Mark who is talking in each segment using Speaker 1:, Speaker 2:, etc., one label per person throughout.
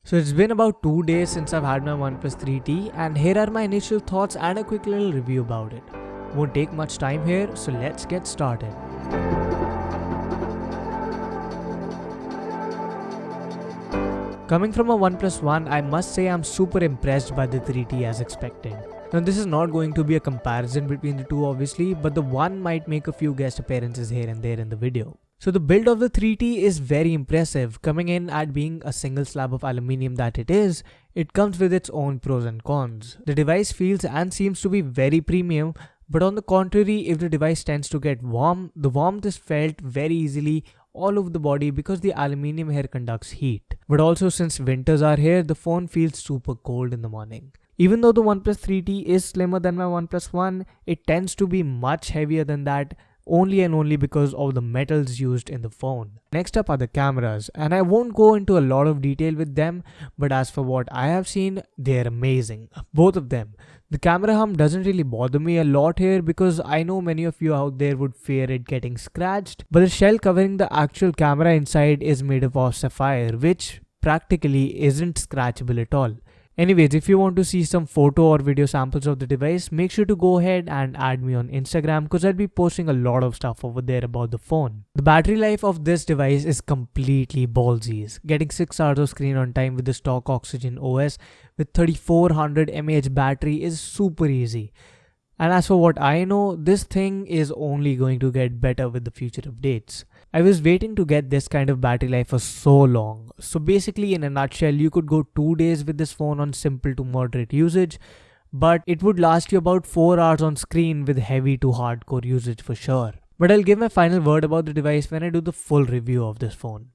Speaker 1: So it's been about 2 days since I've had my OnePlus 3T, and here are my initial thoughts and a quick little review about it. Won't take much time here, so let's get started. Coming from a OnePlus One, I must say I'm super impressed by the 3T as expected. Now this is not going to be a comparison between the two obviously, but the One might make a few guest appearances here and there in the video. So the build of the 3T is very impressive. Coming in at being a single slab of aluminium that it is, it comes with its own pros and cons. The device feels and seems to be very premium, but on the contrary, if the device tends to get warm, the warmth is felt very easily all over the body because the aluminium here conducts heat. But also since winters are here, the phone feels super cold in the morning. Even though the OnePlus 3T is slimmer than my OnePlus One, it tends to be much heavier than that only and only because of the metals used in the phone. Next up are the cameras, and I won't go into a lot of detail with them, but as for what I have seen, they're amazing. Both of them. The camera hum doesn't really bother me a lot here because I know many of you out there would fear it getting scratched, but the shell covering the actual camera inside is made up of sapphire, which practically isn't scratchable at all. Anyways, if you want to see some photo or video samples of the device, make sure to go ahead and add me on Instagram because I'll be posting a lot of stuff over there about the phone. The battery life of this device is completely ballsies. Getting 6 hours of screen on time with the stock Oxygen OS with 3400 mAh battery is super easy. And as for what I know, this thing is only going to get better with the future updates. I was waiting to get this kind of battery life for so long. So basically in a nutshell, you could go 2 days with this phone on simple to moderate usage, but it would last you about 4 hours on screen with heavy to hardcore usage for sure. But I'll give my final word about the device when I do the full review of this phone.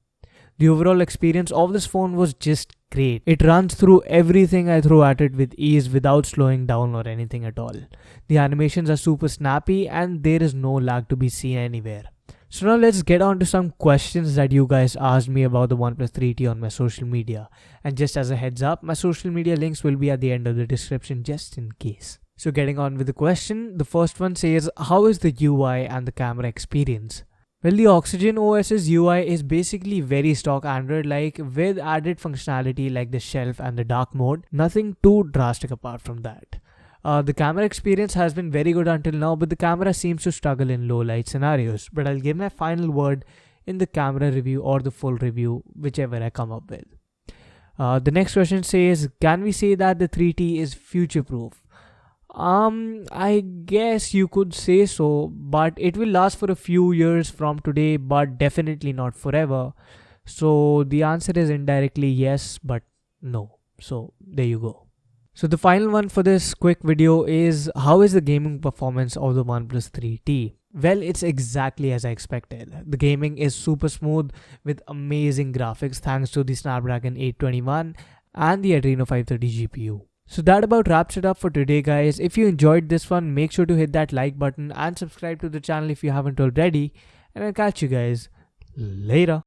Speaker 1: The overall experience of this phone was just great. It runs through everything I throw at it with ease without slowing down or anything at all. The animations are super snappy and there is no lag to be seen anywhere. So now let's get on to some questions that you guys asked me about the OnePlus 3T on my social media. And just as a heads up, my social media links will be at the end of the description just in case. So getting on with the question, the first one says, how is the UI and the camera experience? Well, the Oxygen OS's UI is basically very stock Android-like with added functionality like the shelf and the dark mode. Nothing too drastic apart from that. The camera experience has been very good until now, but the camera seems to struggle in low light scenarios. But I'll give my final word in the camera review or the full review, whichever I come up with. The next question says, can we say that the 3T is future-proof? I guess you could say so, but it will last for a few years from today, but definitely not forever. So the answer is indirectly yes, but no. So there you go. So the final one for this quick video is, how is the gaming performance of the OnePlus 3T? Well, it's exactly as I expected. The gaming is super smooth with amazing graphics thanks to the Snapdragon 821 and the Adreno 530 GPU. So that about wraps it up for today, guys. If you enjoyed this one, make sure to hit that like button and subscribe to the channel if you haven't already. And I'll catch you guys later.